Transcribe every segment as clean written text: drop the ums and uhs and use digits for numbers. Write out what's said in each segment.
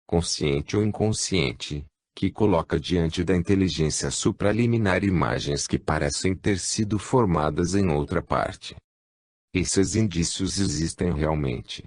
consciente ou inconsciente, que coloca diante da inteligência supraliminar imagens que parecem ter sido formadas em outra parte. Esses indícios existem realmente.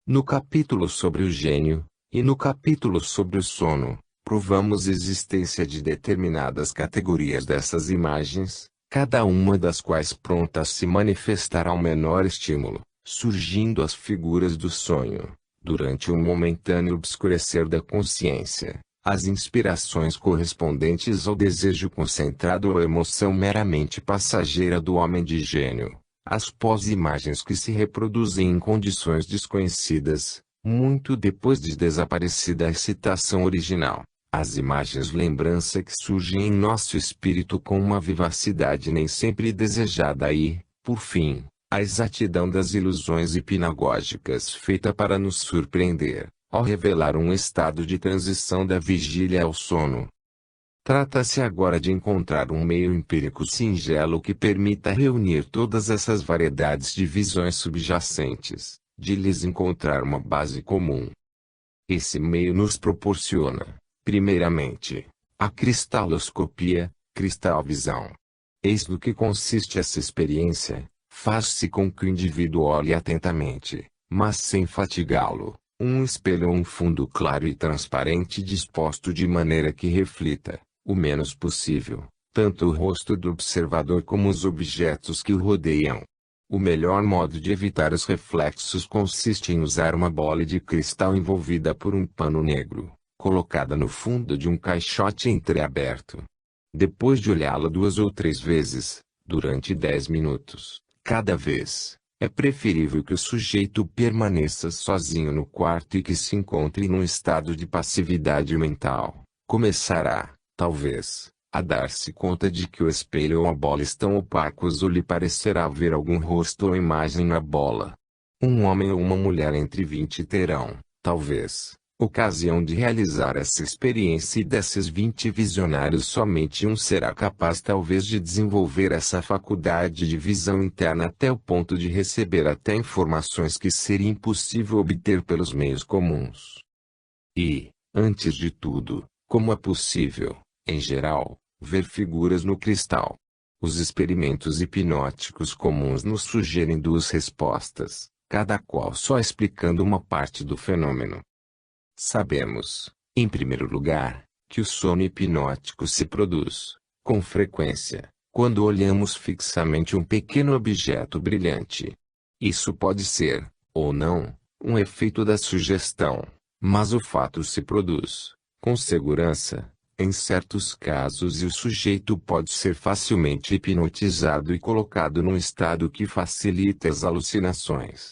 No capítulo sobre o gênio, e no capítulo sobre o sono, provamos a existência de determinadas categorias dessas imagens, cada uma das quais pronta a se manifestar ao menor estímulo, surgindo as figuras do sonho, durante um momentâneo obscurecer da consciência, as inspirações correspondentes ao desejo concentrado ou emoção meramente passageira do homem de gênio, as pós-imagens que se reproduzem em condições desconhecidas, muito depois de desaparecida a excitação original, as imagens lembrança que surgem em nosso espírito com uma vivacidade nem sempre desejada e, por fim, a exatidão das ilusões hipnagógicas feita para nos surpreender, ao revelar um estado de transição da vigília ao sono. Trata-se agora de encontrar um meio empírico singelo que permita reunir todas essas variedades de visões subjacentes, de lhes encontrar uma base comum. Esse meio nos proporciona, primeiramente, a cristaloscopia, cristalvisão. Eis no que consiste essa experiência: faz-se com que o indivíduo olhe atentamente, mas sem fatigá-lo, um espelho ou um fundo claro e transparente disposto de maneira que reflita, o menos possível, tanto o rosto do observador como os objetos que o rodeiam. O melhor modo de evitar os reflexos consiste em usar uma bola de cristal envolvida por um pano negro, colocada no fundo de um caixote entreaberto. Depois de olhá-la 2 ou 3 vezes, durante 10 minutos, cada vez, é preferível que o sujeito permaneça sozinho no quarto e que se encontre num estado de passividade mental. Começará, talvez, a dar-se conta de que o espelho ou a bola estão opacos ou lhe parecerá ver algum rosto ou imagem na bola. Um homem ou uma mulher entre 20 terão, talvez, ocasião de realizar essa experiência, e desses 20 visionários somente um será capaz talvez de desenvolver essa faculdade de visão interna até o ponto de receber até informações que seria impossível obter pelos meios comuns. E, antes de tudo, como é possível, em geral, ver figuras no cristal? Os experimentos hipnóticos comuns nos sugerem 2 respostas, cada qual só explicando uma parte do fenômeno. Sabemos, em primeiro lugar, que o sono hipnótico se produz, com frequência, quando olhamos fixamente um pequeno objeto brilhante. Isso pode ser, ou não, um efeito da sugestão, mas o fato se produz, com segurança, em certos casos, e o sujeito pode ser facilmente hipnotizado e colocado num estado que facilita as alucinações.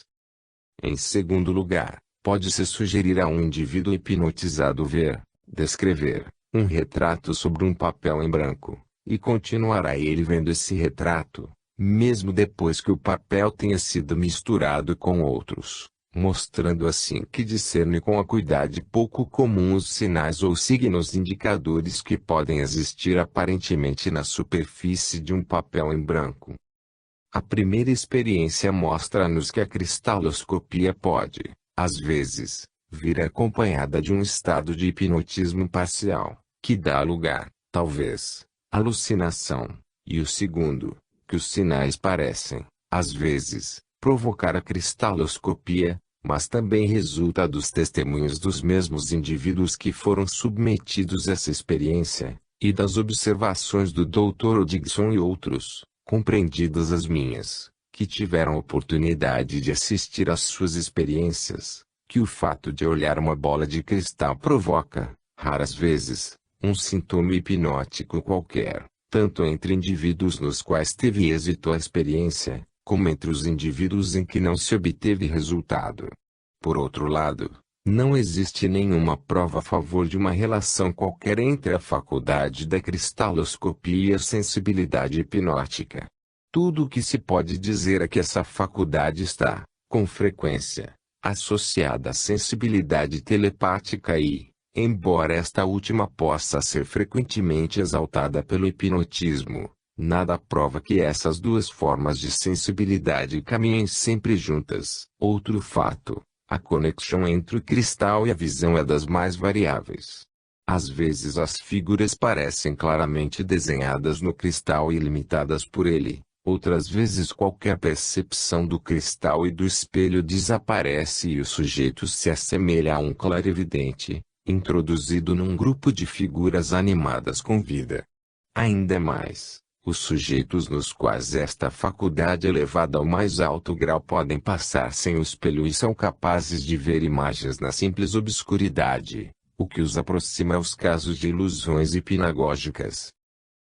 Em segundo lugar, pode-se sugerir a um indivíduo hipnotizado ver, descrever, um retrato sobre um papel em branco, e continuará ele vendo esse retrato, mesmo depois que o papel tenha sido misturado com outros, mostrando assim que discerne com acuidade pouco comum os sinais ou signos indicadores que podem existir aparentemente na superfície de um papel em branco. A primeira experiência mostra-nos que a cristaloscopia pode, às vezes, vir acompanhada de um estado de hipnotismo parcial, que dá lugar, talvez, à alucinação, e o segundo, que os sinais parecem, às vezes, provocar a cristaloscopia, mas também resulta dos testemunhos dos mesmos indivíduos que foram submetidos a essa experiência, e das observações do Dr. Odigson e outros, compreendidas as minhas, que tiveram oportunidade de assistir às suas experiências, que o fato de olhar uma bola de cristal provoca, raras vezes, um sintoma hipnótico qualquer, tanto entre indivíduos nos quais teve êxito a experiência, como entre os indivíduos em que não se obteve resultado. Por outro lado, não existe nenhuma prova a favor de uma relação qualquer entre a faculdade da cristaloscopia e a sensibilidade hipnótica. Tudo o que se pode dizer é que essa faculdade está, com frequência, associada à sensibilidade telepática e, embora esta última possa ser frequentemente exaltada pelo hipnotismo, nada prova que essas 2 formas de sensibilidade caminhem sempre juntas. Outro fato, A conexão entre o cristal e a visão é das mais variáveis. Às vezes as figuras parecem claramente desenhadas no cristal e limitadas por ele. Outras vezes qualquer percepção do cristal e do espelho desaparece e o sujeito se assemelha a um clarividente, introduzido num grupo de figuras animadas com vida. Ainda mais, os sujeitos nos quais esta faculdade é levada ao mais alto grau podem passar sem o espelho e são capazes de ver imagens na simples obscuridade, o que os aproxima aos casos de ilusões hipnagógicas.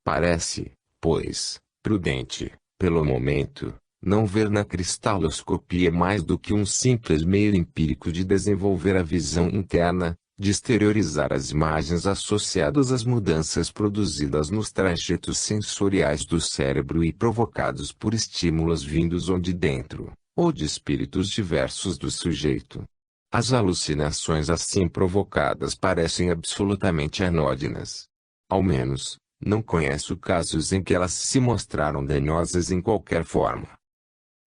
Parece, pois, prudente, pelo momento, não ver na cristaloscopia mais do que um simples meio empírico de desenvolver a visão interna, de exteriorizar as imagens associadas às mudanças produzidas nos trajetos sensoriais do cérebro e provocados por estímulos vindos ou de dentro, ou de espíritos diversos do sujeito. As alucinações assim provocadas parecem absolutamente anódinas. Ao menos, não conheço casos em que elas se mostraram danosas em qualquer forma.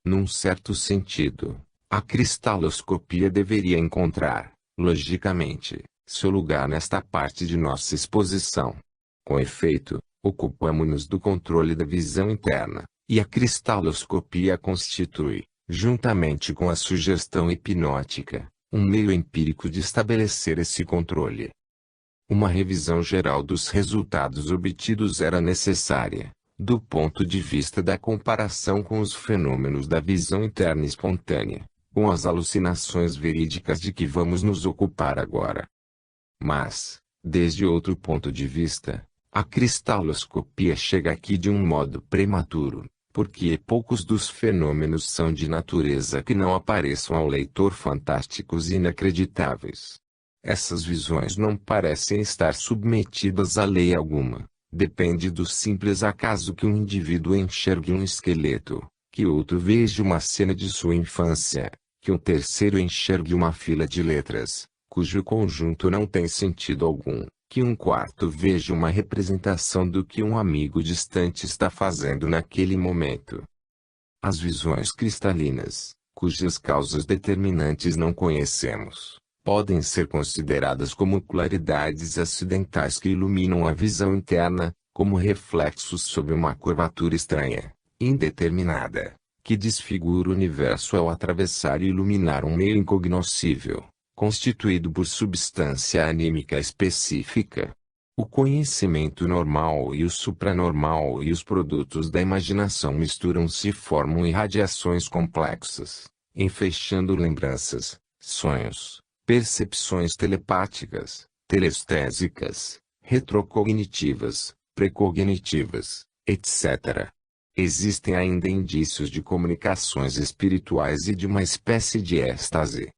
Num certo sentido, a cristaloscopia deveria encontrar, logicamente, seu lugar nesta parte de nossa exposição. Com efeito, ocupamo-nos do controle da visão interna, e a cristaloscopia constitui, juntamente com a sugestão hipnótica, um meio empírico de estabelecer esse controle. Uma revisão geral dos resultados obtidos era necessária, do ponto de vista da comparação com os fenômenos da visão interna espontânea, com as alucinações verídicas de que vamos nos ocupar agora. Mas, desde outro ponto de vista, a cristaloscopia chega aqui de um modo prematuro, porque poucos dos fenômenos são de natureza que não apareçam ao leitor fantásticos e inacreditáveis. Essas visões não parecem estar submetidas a lei alguma. Depende do simples acaso que um indivíduo enxergue um esqueleto, que outro veja uma cena de sua infância, que um terceiro enxergue uma fila de letras, cujo conjunto não tem sentido algum, que um quarto veja uma representação do que um amigo distante está fazendo naquele momento. As visões cristalinas, cujas causas determinantes não conhecemos, podem ser consideradas como claridades acidentais que iluminam a visão interna, como reflexos sob uma curvatura estranha, indeterminada, que desfigura o universo ao atravessar e iluminar um meio incognoscível, constituído por substância anímica específica. O conhecimento normal e o supranormal e os produtos da imaginação misturam-se e formam irradiações complexas, enfeixando lembranças, sonhos, percepções telepáticas, telestésicas, retrocognitivas, precognitivas, etc. Existem ainda indícios de comunicações espirituais e de uma espécie de êxtase.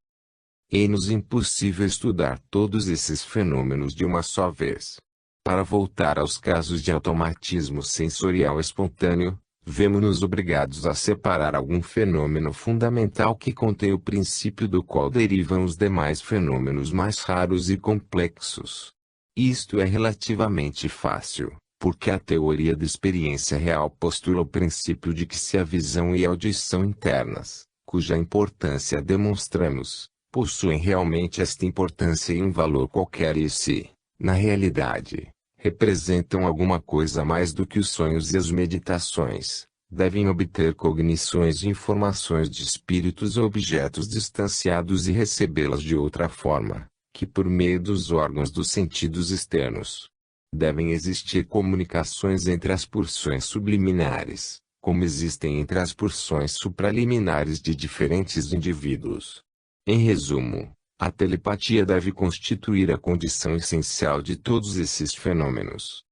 É-nos impossível estudar todos esses fenômenos de uma só vez. Para voltar aos casos de automatismo sensorial espontâneo, vemo-nos obrigados a separar algum fenômeno fundamental que contém o princípio do qual derivam os demais fenômenos mais raros e complexos. Isto é relativamente fácil, porque a teoria da experiência real postula o princípio de que se a visão e a audição internas, cuja importância demonstramos, possuem realmente esta importância e um valor qualquer e se, na realidade, representam alguma coisa mais do que os sonhos e as meditações, devem obter cognições e informações de espíritos ou objetos distanciados e recebê-las de outra forma, que por meio dos órgãos dos sentidos externos. Devem existir comunicações entre as porções subliminares, como existem entre as porções supraliminares de diferentes indivíduos. Em resumo, a telepatia deve constituir a condição essencial de todos esses fenômenos.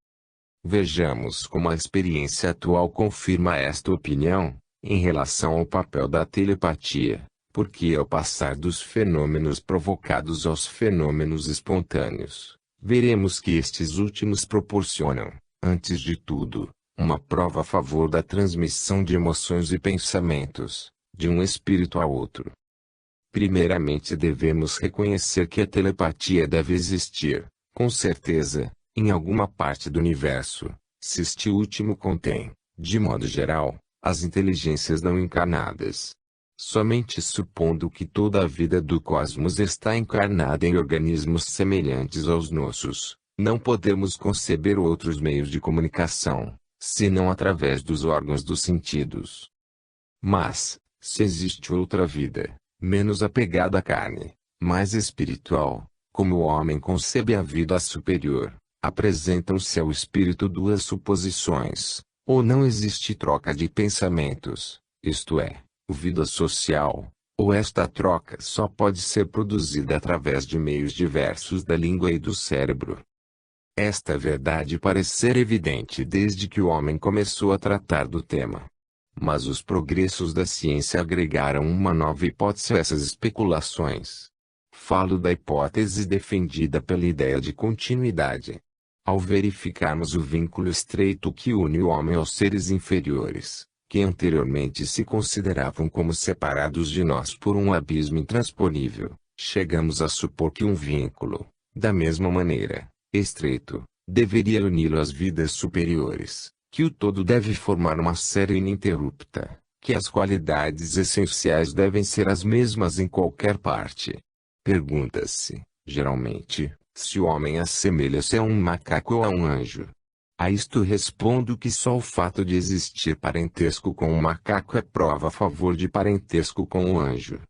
Vejamos como a experiência atual confirma esta opinião, em relação ao papel da telepatia, porque ao passar dos fenômenos provocados aos fenômenos espontâneos, veremos que estes últimos proporcionam, antes de tudo, uma prova a favor da transmissão de emoções e pensamentos, de um espírito a outro. Primeiramente devemos reconhecer que a telepatia deve existir, com certeza, em alguma parte do universo, se este último contém, de modo geral, as inteligências não encarnadas. Somente supondo que toda a vida do cosmos está encarnada em organismos semelhantes aos nossos, não podemos conceber outros meios de comunicação, senão através dos órgãos dos sentidos. Mas, se existe outra vida, menos apegada à carne, mais espiritual, como o homem concebe a vida superior, apresentam-se ao espírito duas suposições: ou não existe troca de pensamentos, isto é, vida social, ou esta troca só pode ser produzida através de meios diversos da língua e do cérebro. Esta verdade parece ser evidente desde que o homem começou a tratar do tema. Mas os progressos da ciência agregaram uma nova hipótese a essas especulações. Falo da hipótese defendida pela ideia de continuidade. Ao verificarmos o vínculo estreito que une o homem aos seres inferiores, que anteriormente se consideravam como separados de nós por um abismo intransponível, chegamos a supor que um vínculo, da mesma maneira, estreito, deveria uni-lo às vidas superiores, que o todo deve formar uma série ininterrupta, que as qualidades essenciais devem ser as mesmas em qualquer parte. Pergunta-se, geralmente, se o homem assemelha-se a um macaco ou a um anjo. A isto respondo que só o fato de existir parentesco com o macaco é prova a favor de parentesco com o anjo.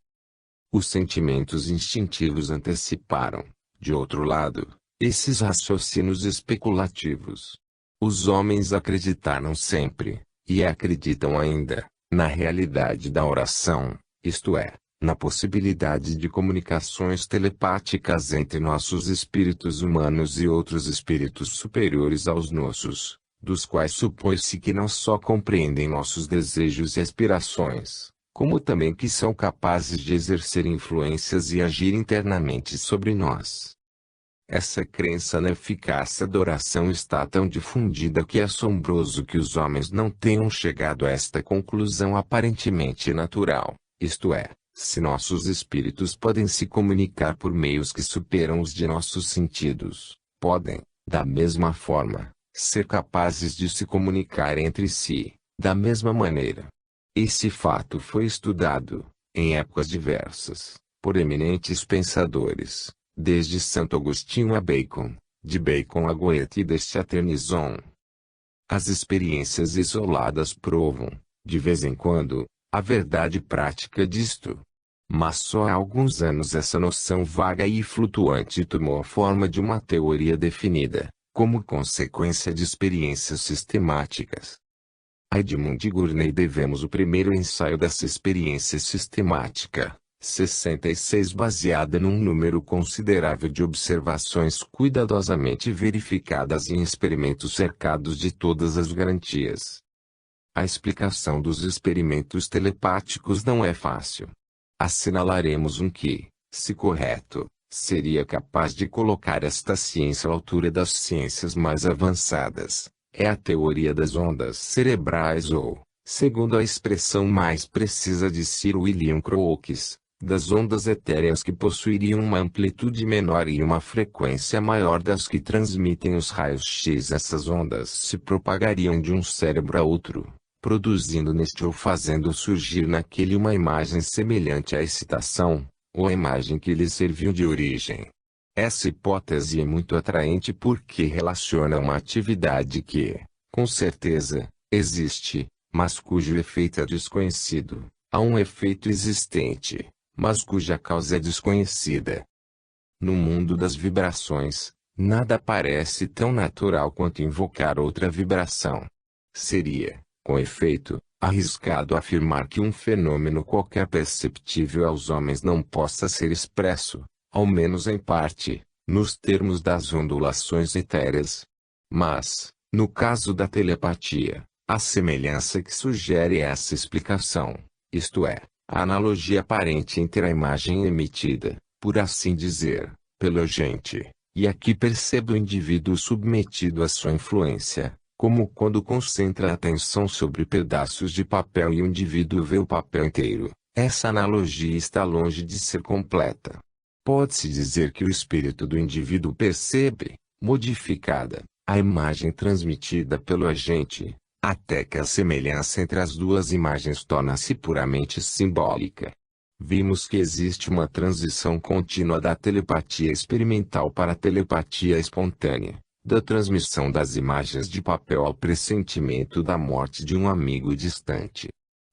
Os sentimentos instintivos anteciparam, de outro lado, esses raciocínios especulativos. Os homens acreditaram sempre, e acreditam ainda, na realidade da oração, isto é, na possibilidade de comunicações telepáticas entre nossos espíritos humanos e outros espíritos superiores aos nossos, dos quais supõe-se que não só compreendem nossos desejos e aspirações, como também que são capazes de exercer influências e agir internamente sobre nós. Essa crença na eficácia da oração está tão difundida que é assombroso que os homens não tenham chegado a esta conclusão aparentemente natural, isto é, se nossos espíritos podem se comunicar por meios que superam os de nossos sentidos, podem, da mesma forma, ser capazes de se comunicar entre si, da mesma maneira. Esse fato foi estudado, em épocas diversas, por eminentes pensadores, desde Santo Agostinho a Bacon, de Bacon a Goethe e de Chaternison. As experiências isoladas provam, de vez em quando, a verdade prática disto. Mas só há alguns anos essa noção vaga e flutuante tomou a forma de uma teoria definida, como consequência de experiências sistemáticas. A Edmund Gurney devemos o primeiro ensaio dessa experiência sistemática, 66, baseada num número considerável de observações cuidadosamente verificadas em experimentos cercados de todas as garantias. A explicação dos experimentos telepáticos não é fácil. Assinalaremos um que, se correto, seria capaz de colocar esta ciência à altura das ciências mais avançadas. É a teoria das ondas cerebrais ou, segundo a expressão mais precisa de Sir William Crookes, das ondas etéreas que possuiriam uma amplitude menor e uma frequência maior das que transmitem os raios X. Essas ondas se propagariam de um cérebro a outro, produzindo neste ou fazendo surgir naquele uma imagem semelhante à excitação, ou a imagem que lhe serviu de origem. Essa hipótese é muito atraente porque relaciona uma atividade que, com certeza, existe, mas cujo efeito é desconhecido, a um efeito existente, mas cuja causa é desconhecida. No mundo das vibrações, nada parece tão natural quanto invocar outra vibração. Seria, com efeito, arriscado afirmar que um fenômeno qualquer perceptível aos homens não possa ser expresso, ao menos em parte, nos termos das ondulações etéreas. Mas, no caso da telepatia, a semelhança que sugere essa explicação, isto é, a analogia aparente entre a imagem emitida, por assim dizer, pelo agente, e a que percebe o indivíduo submetido à sua influência, como quando concentra a atenção sobre pedaços de papel e o indivíduo vê o papel inteiro, essa analogia está longe de ser completa. Pode-se dizer que o espírito do indivíduo percebe, modificada, a imagem transmitida pelo agente, até que a semelhança entre as duas imagens torna-se puramente simbólica. Vimos que existe uma transição contínua da telepatia experimental para a telepatia espontânea, da transmissão das imagens de papel ao pressentimento da morte de um amigo distante.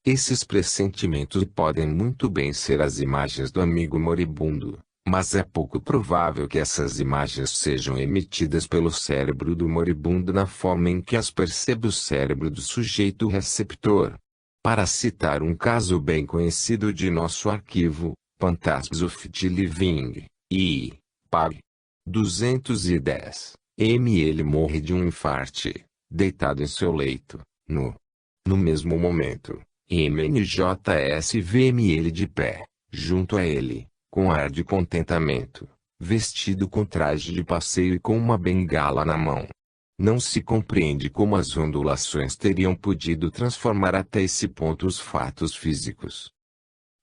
Esses pressentimentos podem muito bem ser as imagens do amigo moribundo, mas é pouco provável que essas imagens sejam emitidas pelo cérebro do moribundo na forma em que as percebe o cérebro do sujeito receptor. Para citar um caso bem conhecido de nosso arquivo, Phantasms of the Living, I. Pag. 210, ele morre de um infarte, deitado em seu leito, no mesmo momento, MNJS vê ele de pé, junto a ele, com ar de contentamento, vestido com traje de passeio e com uma bengala na mão. Não se compreende como as ondulações teriam podido transformar até esse ponto os fatos físicos.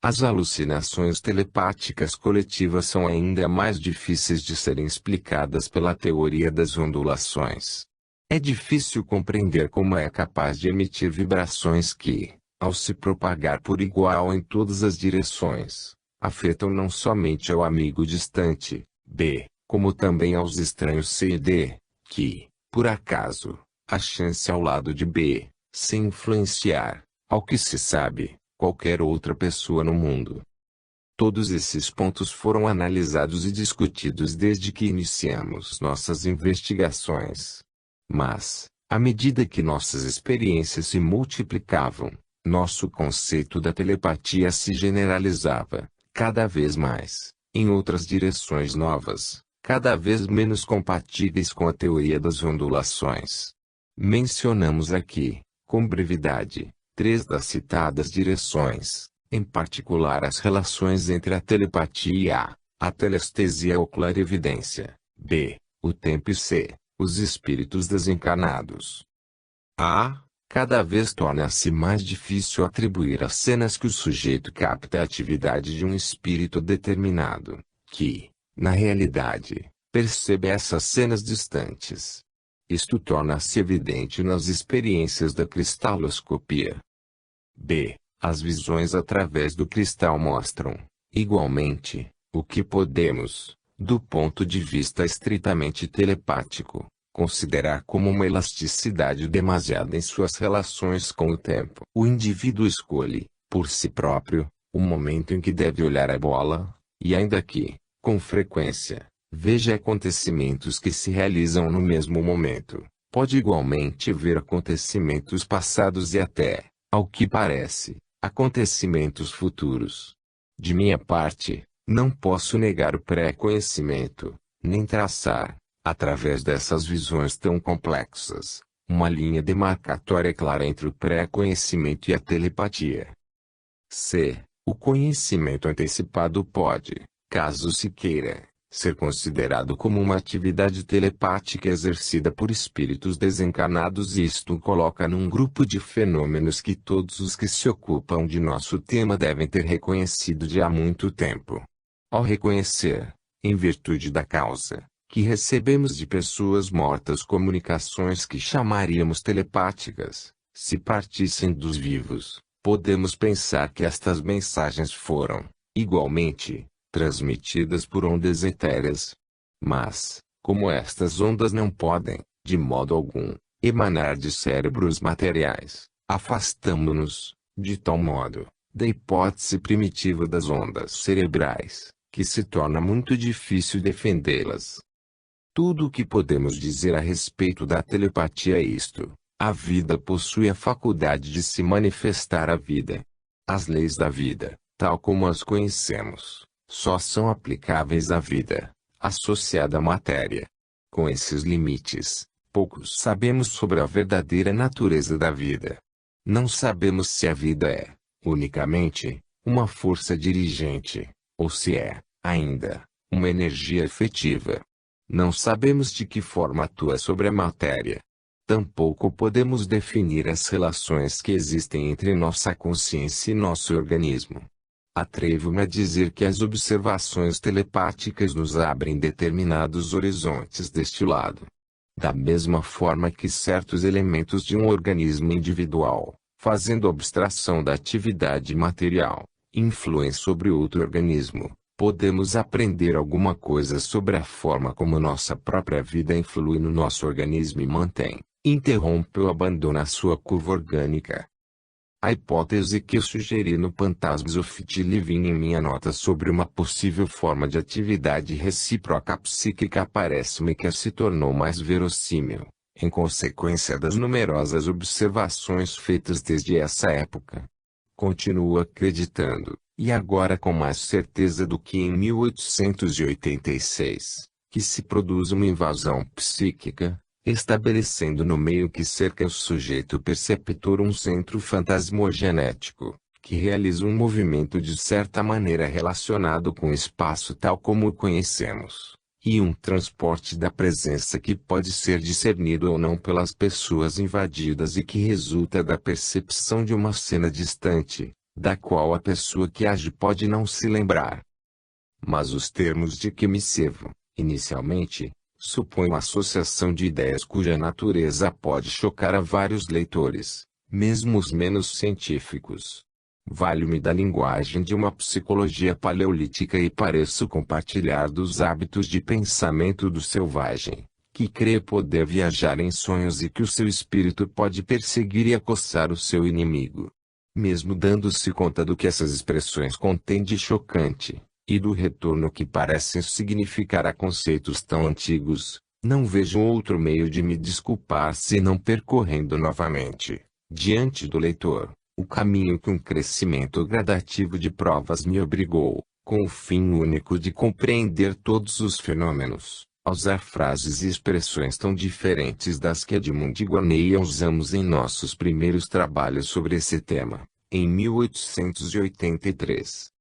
As alucinações telepáticas coletivas são ainda mais difíceis de serem explicadas pela teoria das ondulações. É difícil compreender como é capaz de emitir vibrações que, ao se propagar por igual em todas as direções, afetam não somente ao amigo distante, B, como também aos estranhos C e D, que, por acaso, a chance ao lado de B, sem influenciar, ao que se sabe, qualquer outra pessoa no mundo. Todos esses pontos foram analisados e discutidos desde que iniciamos nossas investigações. Mas, à medida que nossas experiências se multiplicavam, nosso conceito da telepatia se generalizava, cada vez mais, em outras direções novas, cada vez menos compatíveis com a teoria das ondulações. Mencionamos aqui, com brevidade, 3 das citadas direções, em particular as relações entre a telepatia, a telestesia ou clarividência, B, o tempo e C, os espíritos desencarnados. A. Cada vez torna-se mais difícil atribuir às cenas que o sujeito capta a atividade de um espírito determinado, que, na realidade, percebe essas cenas distantes. Isto torna-se evidente nas experiências da cristaloscopia. B. As visões através do cristal mostram, igualmente, o que podemos, do ponto de vista estritamente telepático, considerar como uma elasticidade demasiada em suas relações com o tempo. O indivíduo escolhe, por si próprio, o momento em que deve olhar a bola, e ainda que, com frequência, veja acontecimentos que se realizam no mesmo momento, pode igualmente ver acontecimentos passados e até, ao que parece, acontecimentos futuros. De minha parte, não posso negar o pré-conhecimento, nem traçar, através dessas visões tão complexas, uma linha demarcatória clara entre o pré-conhecimento e a telepatia. C. O conhecimento antecipado pode, caso se queira, ser considerado como uma atividade telepática exercida por espíritos desencarnados, e isto coloca num grupo de fenômenos que todos os que se ocupam de nosso tema devem ter reconhecido de há muito tempo. Ao reconhecer, em virtude da causa, que recebemos de pessoas mortas comunicações que chamaríamos telepáticas, se partissem dos vivos, podemos pensar que estas mensagens foram, igualmente, transmitidas por ondas etéreas. Mas, como estas ondas não podem, de modo algum, emanar de cérebros materiais, afastamo-nos, de tal modo, da hipótese primitiva das ondas cerebrais, que se torna muito difícil defendê-las. Tudo o que podemos dizer a respeito da telepatia é isto: a vida possui a faculdade de se manifestar à vida. As leis da vida, tal como as conhecemos, só são aplicáveis à vida, associada à matéria. Com esses limites, poucos sabemos sobre a verdadeira natureza da vida. Não sabemos se a vida é, unicamente, uma força dirigente, ou se é, ainda, uma energia efetiva. Não sabemos de que forma atua sobre a matéria. Tampouco podemos definir as relações que existem entre nossa consciência e nosso organismo. Atrevo-me a dizer que as observações telepáticas nos abrem determinados horizontes deste lado. Da mesma forma que certos elementos de um organismo individual, fazendo abstração da atividade material, influem sobre outro organismo, podemos aprender alguma coisa sobre a forma como nossa própria vida influi no nosso organismo e mantém, interrompe ou abandona sua curva orgânica. A hipótese que eu sugeri no Phantasms of Living em minha nota sobre uma possível forma de atividade recíproca psíquica parece-me que se tornou mais verossímil, em consequência das numerosas observações feitas desde essa época. Continuo acreditando, e agora com mais certeza do que em 1886, que se produz uma invasão psíquica, estabelecendo no meio que cerca o sujeito perceptor um centro fantasmogenético, que realiza um movimento de certa maneira relacionado com o espaço tal como o conhecemos, e um transporte da presença que pode ser discernido ou não pelas pessoas invadidas e que resulta da percepção de uma cena distante, da qual a pessoa que age pode não se lembrar. Mas os termos de que me servo, inicialmente, supõe uma associação de ideias cuja natureza pode chocar a vários leitores, mesmo os menos científicos. Valho-me da linguagem de uma psicologia paleolítica e pareço compartilhar dos hábitos de pensamento do selvagem, que crê poder viajar em sonhos e que o seu espírito pode perseguir e acossar o seu inimigo. Mesmo dando-se conta do que essas expressões contêm de chocante, e do retorno que parecem significar a conceitos tão antigos, não vejo outro meio de me desculpar senão percorrendo novamente, diante do leitor, o caminho que um crescimento gradativo de provas me obrigou, com o fim único de compreender todos os fenômenos, a usar frases e expressões tão diferentes das que Edmund de Gournay usamos em nossos primeiros trabalhos sobre esse tema, em 1883.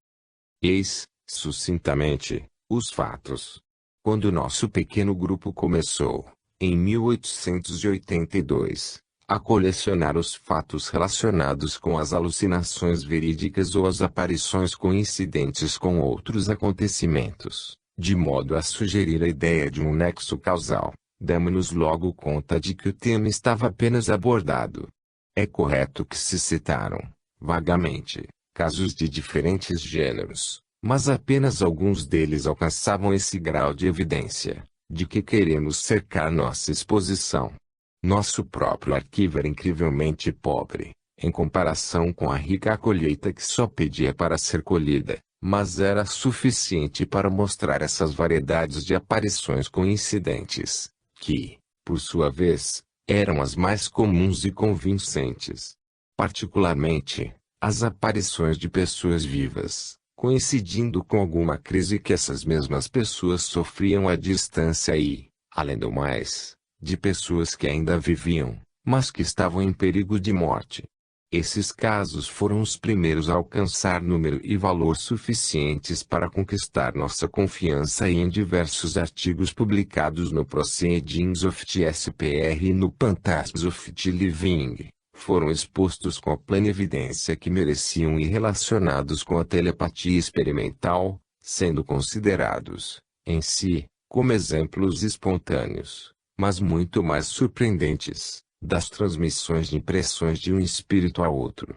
Eis, sucintamente, os fatos. Quando nosso pequeno grupo começou, em 1882, a colecionar os fatos relacionados com as alucinações verídicas ou as aparições coincidentes com outros acontecimentos, de modo a sugerir a ideia de um nexo causal, demos-nos logo conta de que o tema estava apenas abordado. É correto que se citaram, vagamente, casos de diferentes gêneros, mas apenas alguns deles alcançavam esse grau de evidência, de que queremos cercar nossa exposição. Nosso próprio arquivo era incrivelmente pobre, em comparação com a rica colheita que só pedia para ser colhida, mas era suficiente para mostrar essas variedades de aparições coincidentes, que, por sua vez, eram as mais comuns e convincentes. Particularmente, as aparições de pessoas vivas, coincidindo com alguma crise que essas mesmas pessoas sofriam à distância e, além do mais, de pessoas que ainda viviam, mas que estavam em perigo de morte. Esses casos foram os primeiros a alcançar número e valor suficientes para conquistar nossa confiança e em diversos artigos publicados no Proceedings of the SPR e no Phantasms of the Living, foram expostos com a plena evidência que mereciam e relacionados com a telepatia experimental, sendo considerados, em si, como exemplos espontâneos, mas muito mais surpreendentes, das transmissões de impressões de um espírito a outro.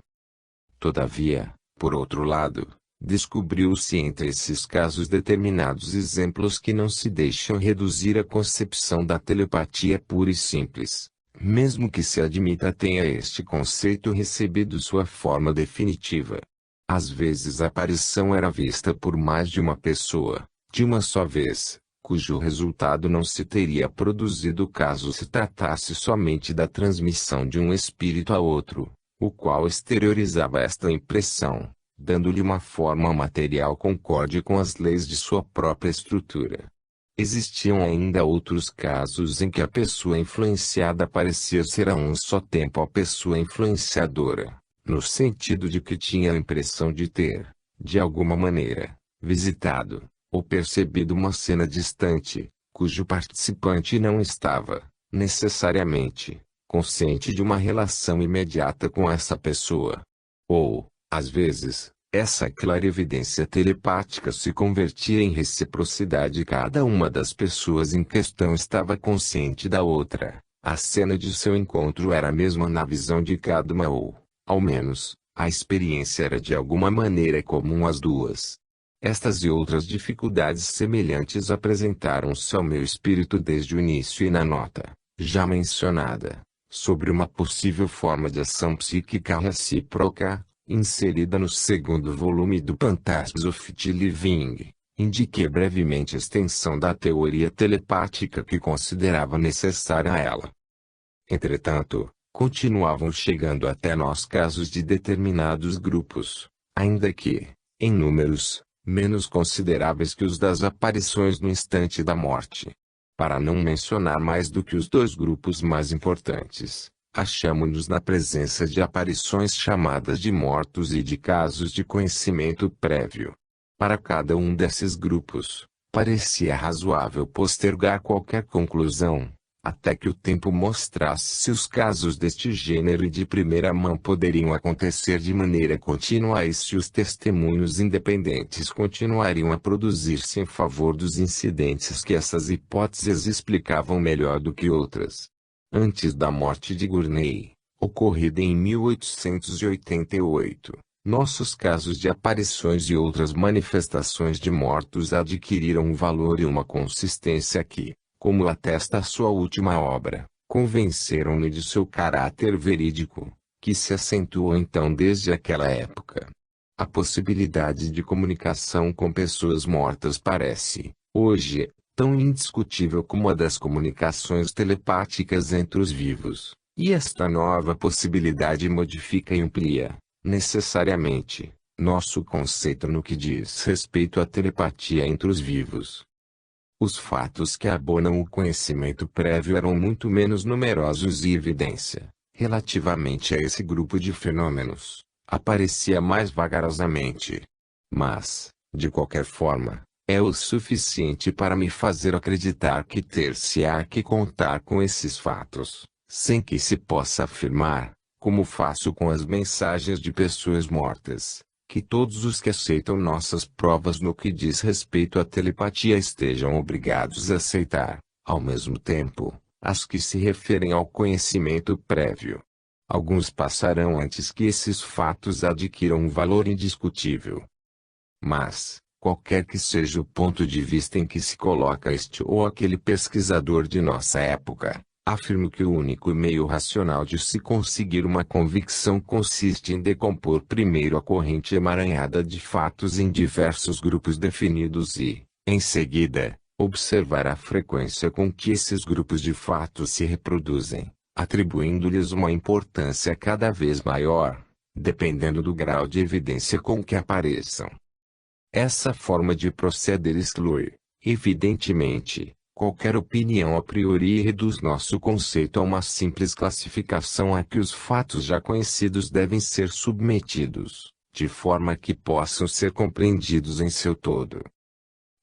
Todavia, por outro lado, descobriu-se entre esses casos determinados exemplos que não se deixam reduzir à concepção da telepatia pura e simples, mesmo que se admita tenha este conceito recebido sua forma definitiva. Às vezes a aparição era vista por mais de uma pessoa, de uma só vez, cujo resultado não se teria produzido caso se tratasse somente da transmissão de um espírito a outro, o qual exteriorizava esta impressão, dando-lhe uma forma material concorde com as leis de sua própria estrutura. Existiam ainda outros casos em que a pessoa influenciada parecia ser a um só tempo a pessoa influenciadora, no sentido de que tinha a impressão de ter, de alguma maneira, visitado, ou percebido uma cena distante, cujo participante não estava, necessariamente, consciente de uma relação imediata com essa pessoa. Ou, às vezes, Essa clarividência telepática se convertia em reciprocidade. Cada uma das pessoas em questão estava consciente da outra. A cena de seu encontro era a mesma na visão de cada uma ou, ao menos, a experiência era de alguma maneira comum às duas. Estas e outras dificuldades semelhantes apresentaram-se ao meu espírito desde o início e na nota, já mencionada, sobre uma possível forma de ação psíquica recíproca, inserida no segundo volume do Phantasms of the Living, indiquei brevemente a extensão da teoria telepática que considerava necessária a ela. Entretanto, continuavam chegando até nós casos de determinados grupos, ainda que, em números, menos consideráveis que os das aparições no instante da morte. Para não mencionar mais do que os dois grupos mais importantes, achamo-nos na presença de aparições chamadas de mortos e de casos de conhecimento prévio. Para cada um desses grupos, parecia razoável postergar qualquer conclusão, até que o tempo mostrasse se os casos deste gênero e de primeira mão poderiam acontecer de maneira contínua e se os testemunhos independentes continuariam a produzir-se em favor dos incidentes que essas hipóteses explicavam melhor do que outras. Antes da morte de Gurney, ocorrida em 1888, nossos casos de aparições e outras manifestações de mortos adquiriram um valor e uma consistência que, como atesta a sua última obra, convenceram-me de seu caráter verídico, que se acentuou então desde aquela época. A possibilidade de comunicação com pessoas mortas parece, hoje, tão indiscutível como a das comunicações telepáticas entre os vivos, e esta nova possibilidade modifica e amplia, necessariamente, nosso conceito no que diz respeito à telepatia entre os vivos. Os fatos que abonam o conhecimento prévio eram muito menos numerosos e evidência, relativamente a esse grupo de fenômenos, aparecia mais vagarosamente. Mas, de qualquer forma, é o suficiente para me fazer acreditar que ter-se-á que contar com esses fatos, sem que se possa afirmar, como faço com as mensagens de pessoas mortas, que todos os que aceitam nossas provas no que diz respeito à telepatia estejam obrigados a aceitar, ao mesmo tempo, as que se referem ao conhecimento prévio. Alguns passarão antes que esses fatos adquiram um valor indiscutível. Mas, qualquer que seja o ponto de vista em que se coloca este ou aquele pesquisador de nossa época, afirmo que o único meio racional de se conseguir uma convicção consiste em decompor primeiro a corrente emaranhada de fatos em diversos grupos definidos e, em seguida, observar a frequência com que esses grupos de fatos se reproduzem, atribuindo-lhes uma importância cada vez maior, dependendo do grau de evidência com que apareçam. Essa forma de proceder exclui, evidentemente, qualquer opinião a priori e reduz nosso conceito a uma simples classificação a que os fatos já conhecidos devem ser submetidos, de forma que possam ser compreendidos em seu todo.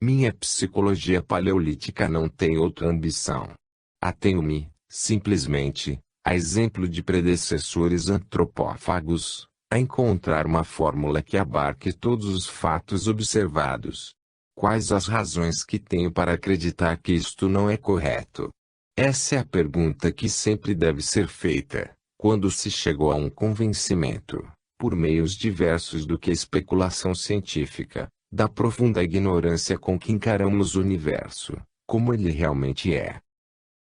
Minha psicologia paleolítica não tem outra ambição. Atenho-me, simplesmente, a exemplo de predecessores antropófagos, a encontrar uma fórmula que abarque todos os fatos observados. Quais as razões que tenho para acreditar que isto não é correto? Essa é a pergunta que sempre deve ser feita, quando se chegou a um convencimento, por meios diversos do que a especulação científica, da profunda ignorância com que encaramos o universo, como ele realmente é.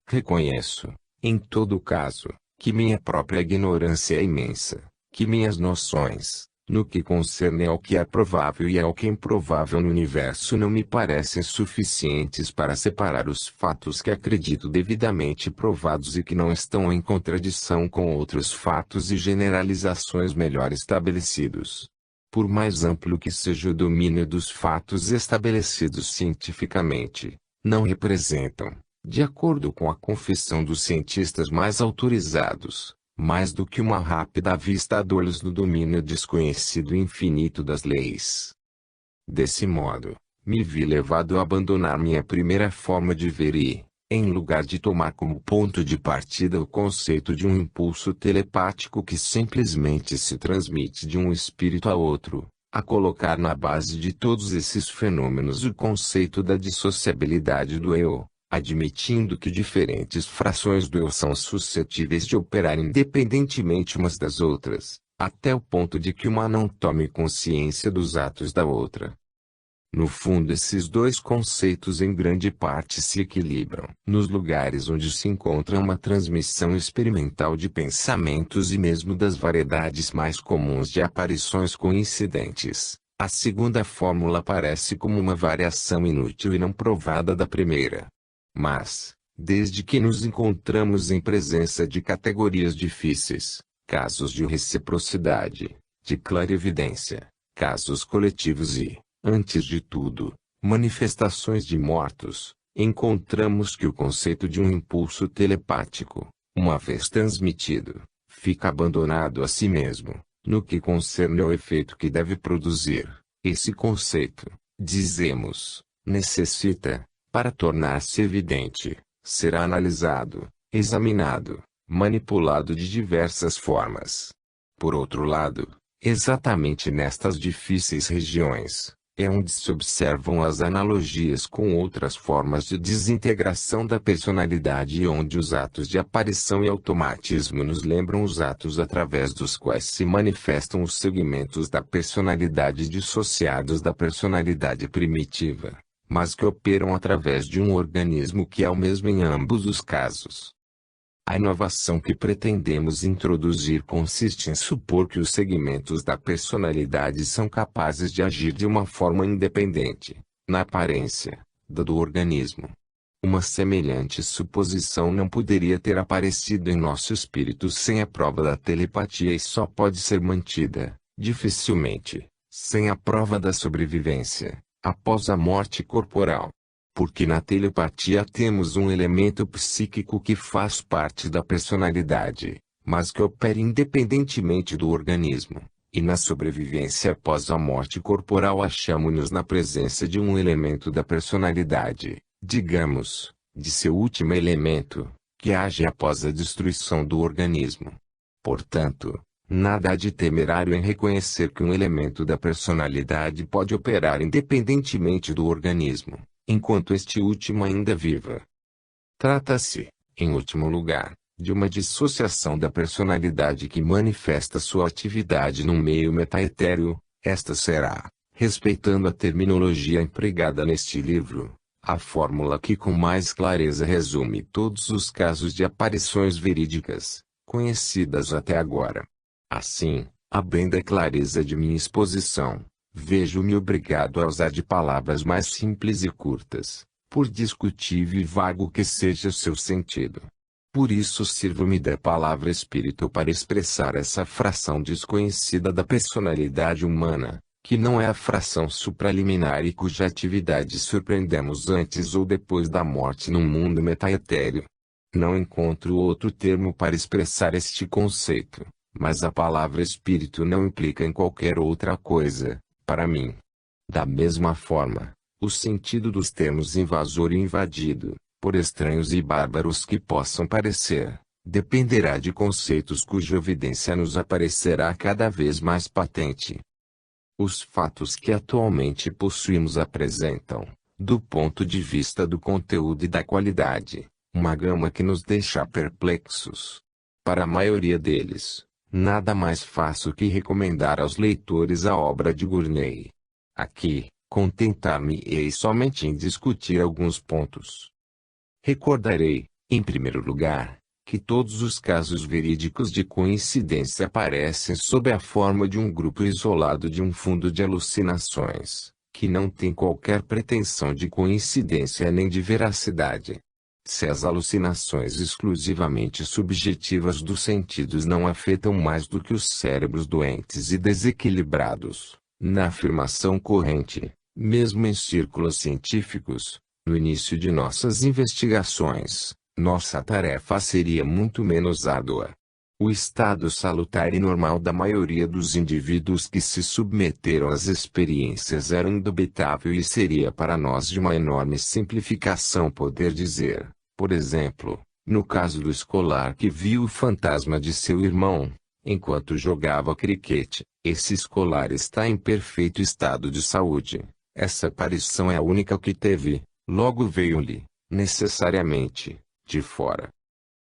Reconheço, em todo caso, que minha própria ignorância é imensa, que minhas noções, no que concerne ao que é provável e ao que é improvável no universo, não me parecem suficientes para separar os fatos que acredito devidamente provados e que não estão em contradição com outros fatos e generalizações melhor estabelecidos. Por mais amplo que seja o domínio dos fatos estabelecidos cientificamente, não representam, de acordo com a confissão dos cientistas mais autorizados, mais do que uma rápida vista a olhos no domínio desconhecido e infinito das leis. Desse modo, me vi levado a abandonar minha primeira forma de ver e, em lugar de tomar como ponto de partida o conceito de um impulso telepático que simplesmente se transmite de um espírito a outro, a colocar na base de todos esses fenômenos o conceito da dissociabilidade do eu, admitindo que diferentes frações do eu são suscetíveis de operar independentemente umas das outras, até o ponto de que uma não tome consciência dos atos da outra. No fundo, esses dois conceitos em grande parte se equilibram. Nos lugares onde se encontra uma transmissão experimental de pensamentos e mesmo das variedades mais comuns de aparições coincidentes, a segunda fórmula parece como uma variação inútil e não provada da primeira. Mas, desde que nos encontramos em presença de categorias difíceis, casos de reciprocidade, de clarividência, casos coletivos e, antes de tudo, manifestações de mortos, encontramos que o conceito de um impulso telepático, uma vez transmitido, fica abandonado a si mesmo, no que concerne ao efeito que deve produzir. Esse conceito, dizemos, necessita, para tornar-se evidente, ser analisado, examinado, manipulado de diversas formas. Por outro lado, exatamente nestas difíceis regiões, é onde se observam as analogias com outras formas de desintegração da personalidade e onde os atos de aparição e automatismo nos lembram os atos através dos quais se manifestam os segmentos da personalidade dissociados da personalidade primitiva, mas que operam através de um organismo que é o mesmo em ambos os casos. A inovação que pretendemos introduzir consiste em supor que os segmentos da personalidade são capazes de agir de uma forma independente, na aparência, do organismo. Uma semelhante suposição não poderia ter aparecido em nosso espírito sem a prova da telepatia e só pode ser mantida, dificilmente, sem a prova da sobrevivência, após a morte corporal. Porque na telepatia temos um elemento psíquico que faz parte da personalidade, mas que opera independentemente do organismo, e na sobrevivência após a morte corporal achamos-nos na presença de um elemento da personalidade, digamos, de seu último elemento, que age após a destruição do organismo. Portanto, nada há de temerário em reconhecer que um elemento da personalidade pode operar independentemente do organismo, enquanto este último ainda viva. Trata-se, em último lugar, de uma dissociação da personalidade que manifesta sua atividade num meio metaetéreo. Esta será, respeitando a terminologia empregada neste livro, a fórmula que com mais clareza resume todos os casos de aparições verídicas, conhecidas até agora. Assim, a bem da clareza de minha exposição, vejo-me obrigado a usar de palavras mais simples e curtas, por discutível e vago que seja seu sentido. Por isso sirvo-me da palavra espírito para expressar essa fração desconhecida da personalidade humana, que não é a fração supraliminar e cuja atividade surpreendemos antes ou depois da morte num mundo metaetéreo. Não encontro outro termo para expressar este conceito, mas a palavra espírito não implica em qualquer outra coisa, para mim. Da mesma forma, o sentido dos termos invasor e invadido, por estranhos e bárbaros que possam parecer, dependerá de conceitos cuja evidência nos aparecerá cada vez mais patente. Os fatos que atualmente possuímos apresentam, do ponto de vista do conteúdo e da qualidade, uma gama que nos deixa perplexos. Para a maioria deles, nada mais faço que recomendar aos leitores a obra de Gurney. Aqui, contentar-me-ei somente em discutir alguns pontos. Recordarei, em primeiro lugar, que todos os casos verídicos de coincidência aparecem sob a forma de um grupo isolado de um fundo de alucinações, que não tem qualquer pretensão de coincidência nem de veracidade. Se as alucinações exclusivamente subjetivas dos sentidos não afetam mais do que os cérebros doentes e desequilibrados, na afirmação corrente, mesmo em círculos científicos, no início de nossas investigações, nossa tarefa seria muito menos árdua. O estado salutar e normal da maioria dos indivíduos que se submeteram às experiências era indubitável e seria para nós de uma enorme simplificação poder dizer, por exemplo, no caso do escolar que viu o fantasma de seu irmão, enquanto jogava criquete. Esse escolar está em perfeito estado de saúde. Essa aparição é a única que teve, logo veio-lhe, necessariamente, de fora.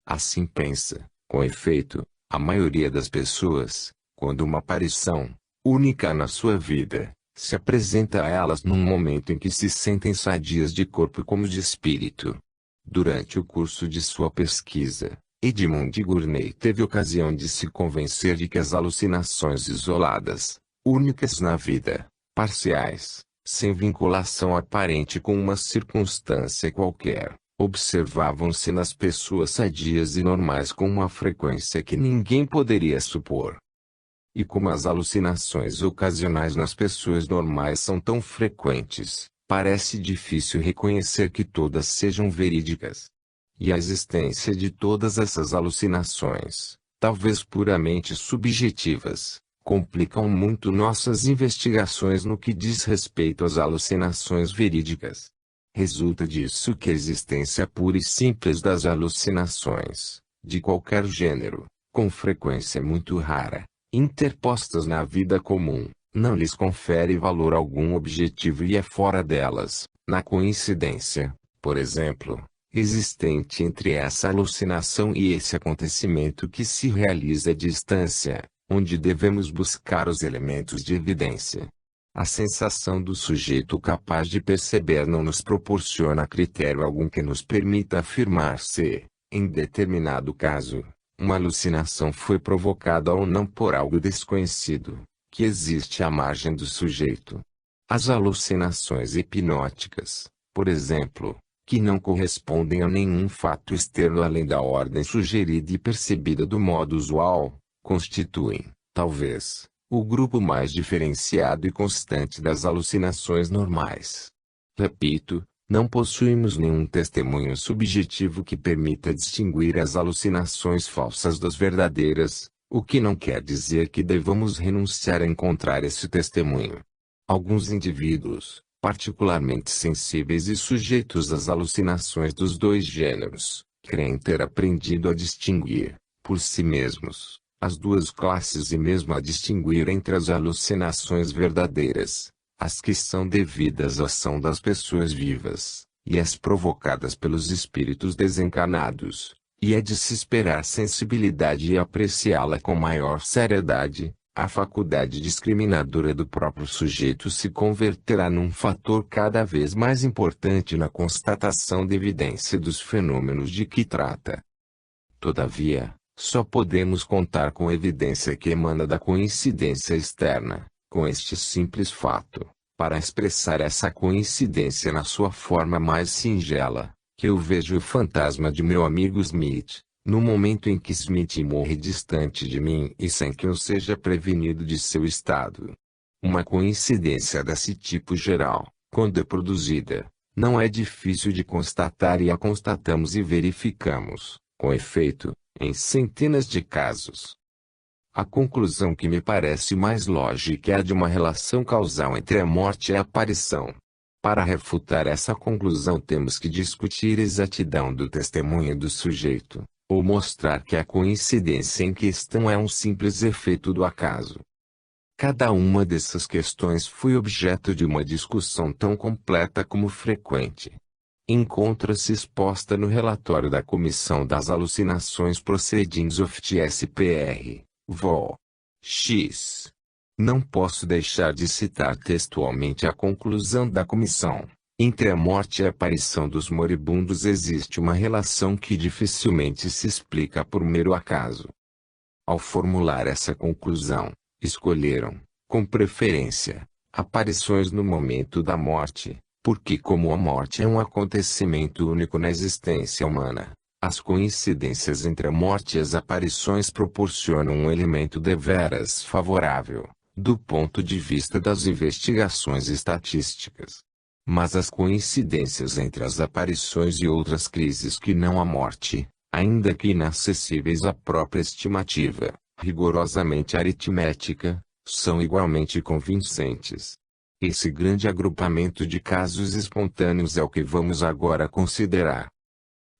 Assim pensa, com efeito, a maioria das pessoas, quando uma aparição, única na sua vida, se apresenta a elas num momento em que se sentem sadias de corpo como de espírito. Durante o curso de sua pesquisa, Edmund Gurney teve ocasião de se convencer de que as alucinações isoladas, únicas na vida, parciais, sem vinculação aparente com uma circunstância qualquer, observavam-se nas pessoas sadias e normais com uma frequência que ninguém poderia supor. E como as alucinações ocasionais nas pessoas normais são tão frequentes, parece difícil reconhecer que todas sejam verídicas. E a existência de todas essas alucinações, talvez puramente subjetivas, complicam muito nossas investigações no que diz respeito às alucinações verídicas. Resulta disso que a existência pura e simples das alucinações, de qualquer gênero, com frequência muito rara, interpostas na vida comum, não lhes confere valor algum objetivo e é fora delas, na coincidência, por exemplo, existente entre essa alucinação e esse acontecimento que se realiza à distância, onde devemos buscar os elementos de evidência. A sensação do sujeito capaz de perceber não nos proporciona critério algum que nos permita afirmar se, em determinado caso, uma alucinação foi provocada ou não por algo desconhecido, que existe à margem do sujeito. As alucinações hipnóticas, por exemplo, que não correspondem a nenhum fato externo além da ordem sugerida e percebida do modo usual, constituem, talvez, o grupo mais diferenciado e constante das alucinações normais. Repito, não possuímos nenhum testemunho subjetivo que permita distinguir as alucinações falsas das verdadeiras, o que não quer dizer que devamos renunciar a encontrar esse testemunho. Alguns indivíduos, particularmente sensíveis e sujeitos às alucinações dos dois gêneros, creem ter aprendido a distinguir, por si mesmos, as duas classes e mesmo a distinguir entre as alucinações verdadeiras, as que são devidas à ação das pessoas vivas, e as provocadas pelos espíritos desencarnados, e é de se esperar sensibilidade e apreciá-la com maior seriedade. A faculdade discriminadora do próprio sujeito se converterá num fator cada vez mais importante na constatação da evidência dos fenômenos de que trata. Todavia, só podemos contar com evidência que emana da coincidência externa, com este simples fato, para expressar essa coincidência na sua forma mais singela, que eu vejo o fantasma de meu amigo Smith, no momento em que Smith morre distante de mim e sem que eu seja prevenido de seu estado. Uma coincidência desse tipo geral, quando é produzida, não é difícil de constatar e a constatamos e verificamos, com efeito, em centenas de casos. A conclusão que me parece mais lógica é a de uma relação causal entre a morte e a aparição. Para refutar essa conclusão temos que discutir a exatidão do testemunho do sujeito, ou mostrar que a coincidência em questão é um simples efeito do acaso. Cada uma dessas questões foi objeto de uma discussão tão completa como frequente. Encontra-se exposta no relatório da Comissão das Alucinações Proceedings of TSPR, Vol. X. Não posso deixar de citar textualmente a conclusão da comissão. Entre a morte e a aparição dos moribundos existe uma relação que dificilmente se explica por mero acaso. Ao formular essa conclusão, escolheram, com preferência, aparições no momento da morte, porque como a morte é um acontecimento único na existência humana, as coincidências entre a morte e as aparições proporcionam um elemento deveras favorável, do ponto de vista das investigações estatísticas. Mas as coincidências entre as aparições e outras crises que não a morte, ainda que inacessíveis à própria estimativa, rigorosamente aritmética, são igualmente convincentes. Esse grande agrupamento de casos espontâneos é o que vamos agora considerar.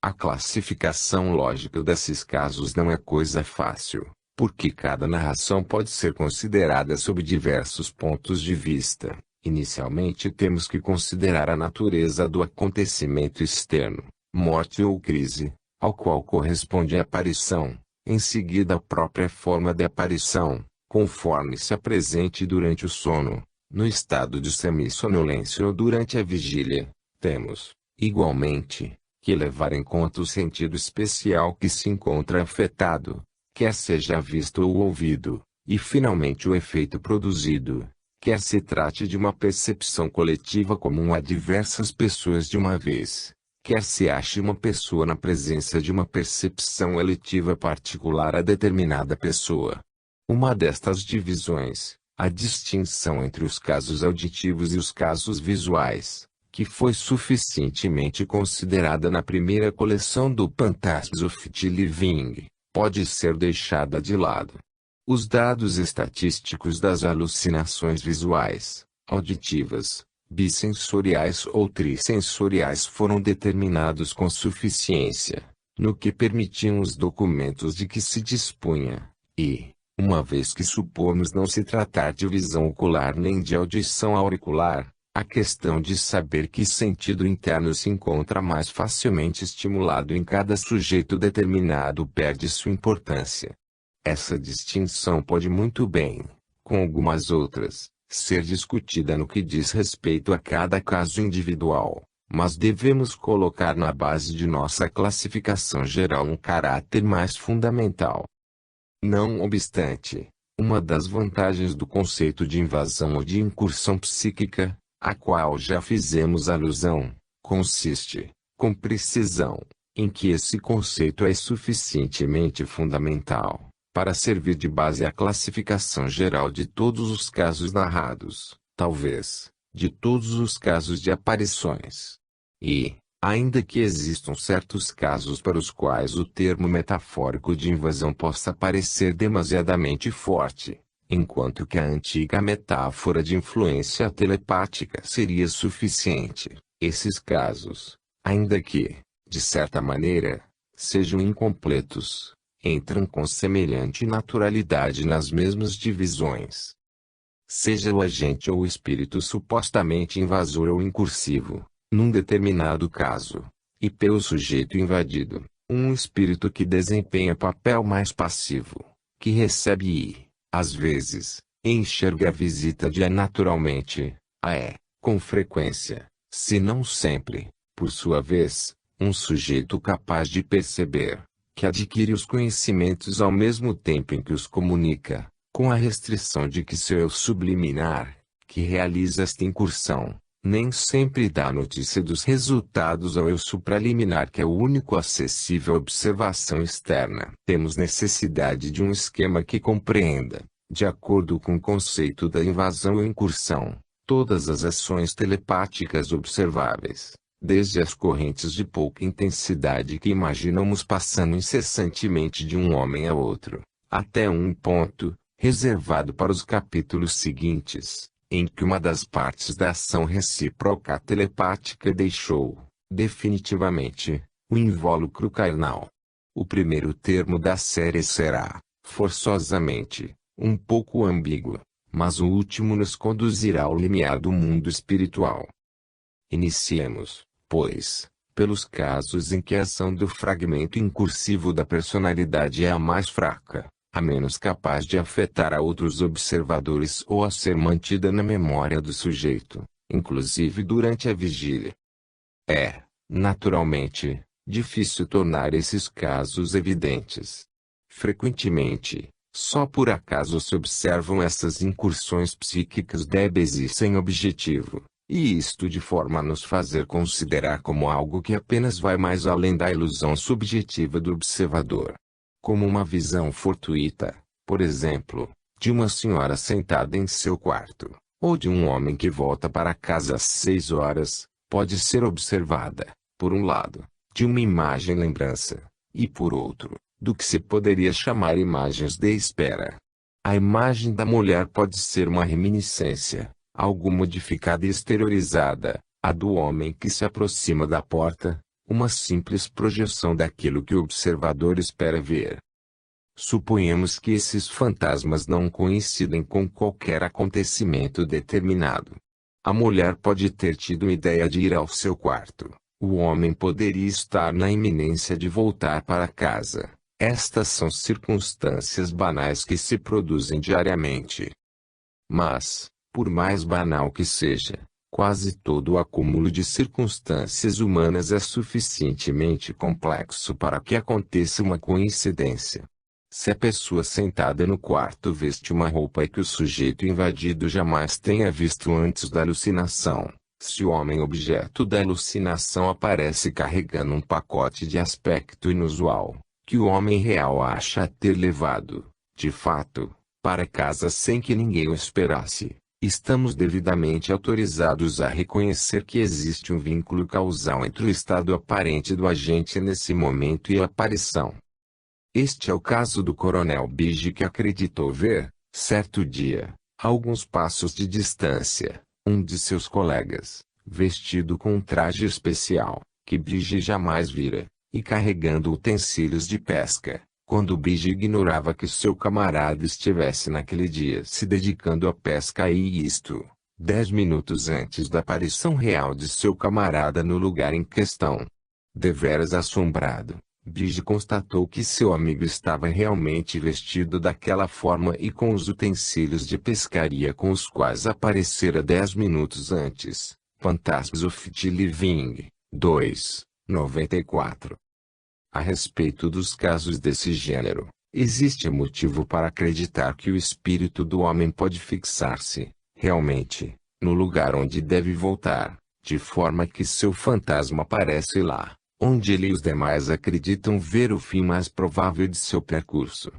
A classificação lógica desses casos não é coisa fácil, Porque cada narração pode ser considerada sob diversos pontos de vista. Inicialmente temos que considerar a natureza do acontecimento externo, morte ou crise, ao qual corresponde a aparição, em seguida a própria forma de aparição, conforme se apresente durante o sono, no estado de semissonolência ou durante a vigília. Temos, igualmente, que levar em conta o sentido especial que se encontra afetado, quer seja visto ou ouvido, e finalmente o efeito produzido, quer se trate de uma percepção coletiva comum a diversas pessoas de uma vez, quer se ache uma pessoa na presença de uma percepção eletiva particular a determinada pessoa. Uma destas divisões, a distinção entre os casos auditivos e os casos visuais, que foi suficientemente considerada na primeira coleção do Phantasms of the Living, pode ser deixada de lado. Os dados estatísticos das alucinações visuais, auditivas, bissensoriais ou trissensoriais foram determinados com suficiência, no que permitiam os documentos de que se dispunha, e, uma vez que supomos não se tratar de visão ocular nem de audição auricular, a questão de saber que sentido interno se encontra mais facilmente estimulado em cada sujeito determinado perde sua importância. Essa distinção pode muito bem, com algumas outras, ser discutida no que diz respeito a cada caso individual, mas devemos colocar na base de nossa classificação geral um caráter mais fundamental. Não obstante, uma das vantagens do conceito de invasão ou de incursão psíquica, a qual já fizemos alusão, consiste, com precisão, em que esse conceito é suficientemente fundamental para servir de base à classificação geral de todos os casos narrados, talvez, de todos os casos de aparições. E, ainda que existam certos casos para os quais o termo metafórico de invasão possa parecer demasiadamente forte, enquanto que a antiga metáfora de influência telepática seria suficiente, esses casos, ainda que, de certa maneira, sejam incompletos, entram com semelhante naturalidade nas mesmas divisões. Seja o agente ou o espírito supostamente invasor ou incursivo, num determinado caso, e pelo sujeito invadido, um espírito que desempenha papel mais passivo, que recebe e, às vezes, enxerga a visita de naturalmente, com frequência, se não sempre, por sua vez, um sujeito capaz de perceber, que adquire os conhecimentos ao mesmo tempo em que os comunica, com a restrição de que seu eu subliminar, que realiza esta incursão, nem sempre dá notícia dos resultados ao eu supraliminar que é o único acessível à observação externa. Temos necessidade de um esquema que compreenda, de acordo com o conceito da invasão ou incursão, todas as ações telepáticas observáveis, desde as correntes de pouca intensidade que imaginamos passando incessantemente de um homem a outro, até um ponto, reservado para os capítulos seguintes, em que uma das partes da ação recíproca telepática deixou, definitivamente, o invólucro carnal. O primeiro termo da série será, forçosamente, um pouco ambíguo, mas o último nos conduzirá ao limiar do mundo espiritual. Iniciemos, pois, pelos casos em que a ação do fragmento incursivo da personalidade é a mais fraca, a menos capaz de afetar a outros observadores ou a ser mantida na memória do sujeito, inclusive durante a vigília. É, naturalmente, difícil tornar esses casos evidentes. Frequentemente, só por acaso se observam essas incursões psíquicas débeis e sem objetivo, e isto de forma a nos fazer considerar como algo que apenas vai mais além da ilusão subjetiva do observador. Como uma visão fortuita, por exemplo, de uma senhora sentada em seu quarto, ou de um homem que volta para casa às 6 horas, pode ser observada, por um lado, de uma imagem-lembrança, e por outro, do que se poderia chamar imagens de espera. A imagem da mulher pode ser uma reminiscência, algo modificada e exteriorizada, a do homem que se aproxima da porta, uma simples projeção daquilo que o observador espera ver. Suponhamos que esses fantasmas não coincidem com qualquer acontecimento determinado. A mulher pode ter tido ideia de ir ao seu quarto. O homem poderia estar na iminência de voltar para casa. Estas são circunstâncias banais que se produzem diariamente. Mas, por mais banal que seja, quase todo o acúmulo de circunstâncias humanas é suficientemente complexo para que aconteça uma coincidência. Se a pessoa sentada no quarto veste uma roupa que o sujeito invadido jamais tenha visto antes da alucinação, se o homem objeto da alucinação aparece carregando um pacote de aspecto inusual, que o homem real acha ter levado, de fato, para casa sem que ninguém o esperasse, estamos devidamente autorizados a reconhecer que existe um vínculo causal entre o estado aparente do agente nesse momento e a aparição. Este é o caso do coronel Bige, que acreditou ver, certo dia, a alguns passos de distância, um de seus colegas, vestido com um traje especial, que Bige jamais vira, e carregando utensílios de pesca, quando Bige ignorava que seu camarada estivesse naquele dia se dedicando à pesca e isto, 10 minutos antes da aparição real de seu camarada no lugar em questão. Deveras assombrado, Bige constatou que seu amigo estava realmente vestido daquela forma e com os utensílios de pescaria com os quais aparecera 10 minutos antes. Phantasms of the Living, 2, 94. A respeito dos casos desse gênero, existe motivo para acreditar que o espírito do homem pode fixar-se, realmente, no lugar onde deve voltar, de forma que seu fantasma aparece lá, onde ele e os demais acreditam ver o fim mais provável de seu percurso.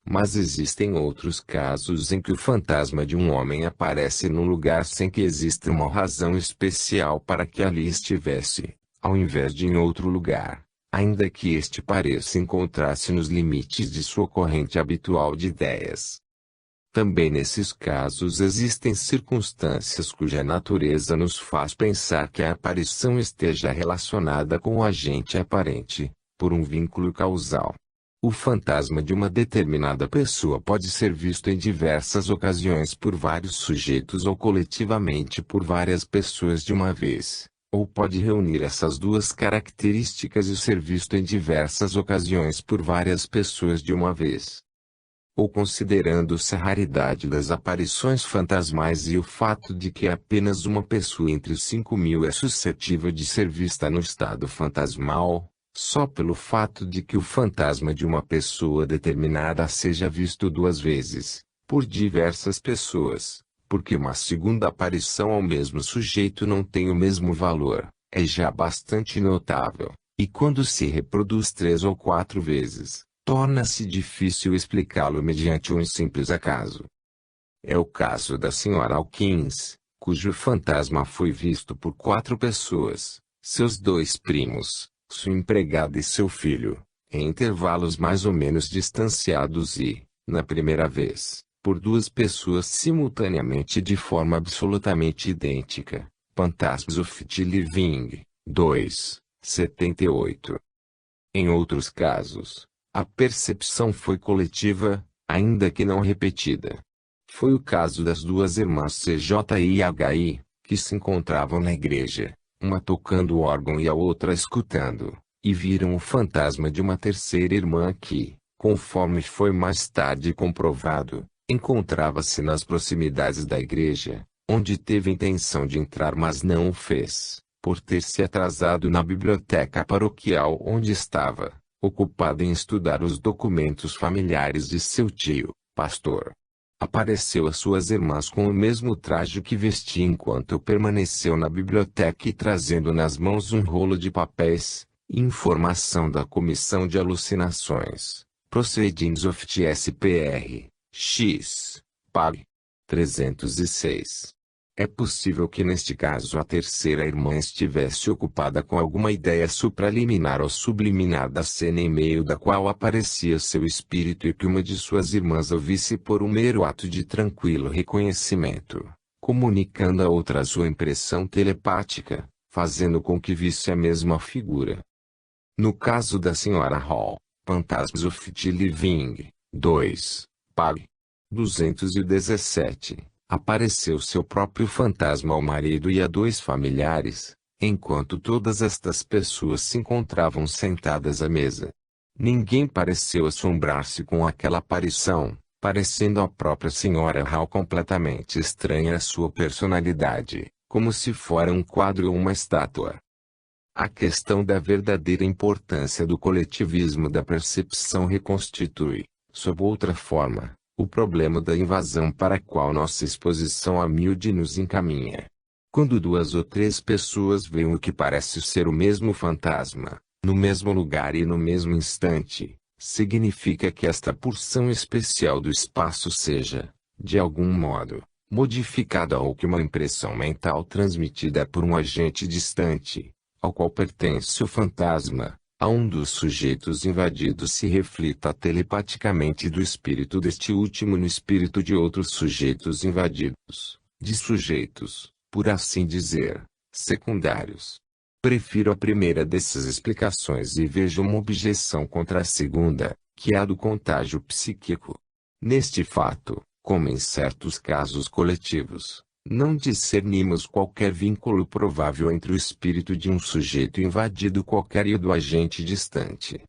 Mas existem outros casos em que o fantasma de um homem aparece num lugar sem que exista uma razão especial para que ali estivesse, ao invés de em outro lugar, ainda que este pareça encontrar-se nos limites de sua corrente habitual de ideias. Também nesses casos existem circunstâncias cuja natureza nos faz pensar que a aparição esteja relacionada com o agente aparente, por um vínculo causal. O fantasma de uma determinada pessoa pode ser visto em diversas ocasiões por vários sujeitos ou coletivamente por várias pessoas de uma vez, ou pode reunir essas duas características e ser visto em diversas ocasiões por várias pessoas de uma vez. Ou considerando-se a raridade das aparições fantasmais e o fato de que apenas uma pessoa entre os 5.000 é suscetível de ser vista no estado fantasmal, só pelo fato de que o fantasma de uma pessoa determinada seja visto 2 vezes, por diversas pessoas, porque uma segunda aparição ao mesmo sujeito não tem o mesmo valor, é já bastante notável, e quando se reproduz 3 ou 4 vezes, torna-se difícil explicá-lo mediante um simples acaso. É o caso da Sra. Hawkins, cujo fantasma foi visto por 4 pessoas, seus 2 primos, sua empregada e seu filho, em intervalos mais ou menos distanciados e, na primeira vez, por 2 pessoas simultaneamente de forma absolutamente idêntica. Phantasms of the Living, 2, 78. Em outros casos, a percepção foi coletiva, ainda que não repetida. Foi o caso das 2 irmãs CJ e HI, que se encontravam na igreja, uma tocando o órgão e a outra escutando, e viram o fantasma de uma terceira irmã que, conforme foi mais tarde comprovado, encontrava-se nas proximidades da igreja, onde teve intenção de entrar mas não o fez, por ter se atrasado na biblioteca paroquial onde estava, ocupada em estudar os documentos familiares de seu tio, pastor. Apareceu às suas irmãs com o mesmo traje que vestia enquanto permaneceu na biblioteca e trazendo nas mãos um rolo de papéis, informação da Comissão de Alucinações, Proceedings of the SPR, X, Pag. 306. É possível que neste caso a terceira irmã estivesse ocupada com alguma ideia supraliminar ou subliminar da cena em meio da qual aparecia seu espírito e que uma de suas irmãs ouvisse por um mero ato de tranquilo reconhecimento, comunicando a outra a sua impressão telepática, fazendo com que visse a mesma figura. No caso da Sra. Hall, Phantasms of the Living, 2, pág. 217. Apareceu seu próprio fantasma ao marido e a dois familiares, enquanto todas estas pessoas se encontravam sentadas à mesa. Ninguém pareceu assombrar-se com aquela aparição, parecendo a própria senhora Hall completamente estranha à sua personalidade, como se fora um quadro ou uma estátua. A questão da verdadeira importância do coletivismo da percepção reconstitui, sob outra forma, o problema da invasão para a qual nossa exposição a miúde nos encaminha. Quando duas ou três pessoas veem o que parece ser o mesmo fantasma, no mesmo lugar e no mesmo instante, significa que esta porção especial do espaço seja, de algum modo, modificada ou que uma impressão mental transmitida por um agente distante, ao qual pertence o fantasma, a um dos sujeitos invadidos se reflita telepaticamente do espírito deste último no espírito de outros sujeitos invadidos, de sujeitos, por assim dizer, secundários. Prefiro a primeira dessas explicações e vejo uma objeção contra a segunda, que é a do contágio psíquico. Neste fato, como em certos casos coletivos, não discernimos qualquer vínculo provável entre o espírito de um sujeito invadido qualquer e o do agente distante.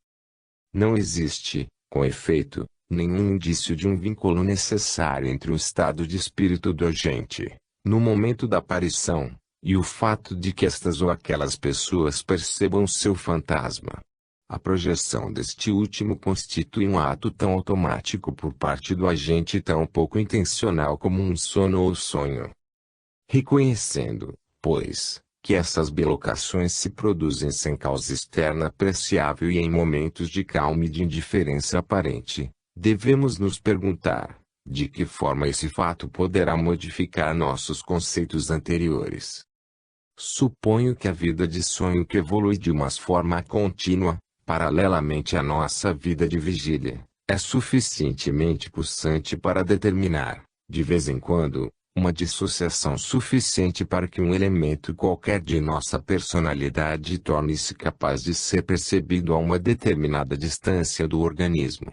Não existe, com efeito, nenhum indício de um vínculo necessário entre o estado de espírito do agente, no momento da aparição, e o fato de que estas ou aquelas pessoas percebam seu fantasma. A projeção deste último constitui um ato tão automático por parte do agente e tão pouco intencional como um sono ou sonho. Reconhecendo, pois, que essas bilocações se produzem sem causa externa apreciável e em momentos de calma e de indiferença aparente, devemos nos perguntar, de que forma esse fato poderá modificar nossos conceitos anteriores. Suponho que a vida de sonho que evolui de uma forma contínua, paralelamente à nossa vida de vigília, é suficientemente pulsante para determinar, de vez em quando, uma dissociação suficiente para que um elemento qualquer de nossa personalidade torne-se capaz de ser percebido a uma determinada distância do organismo.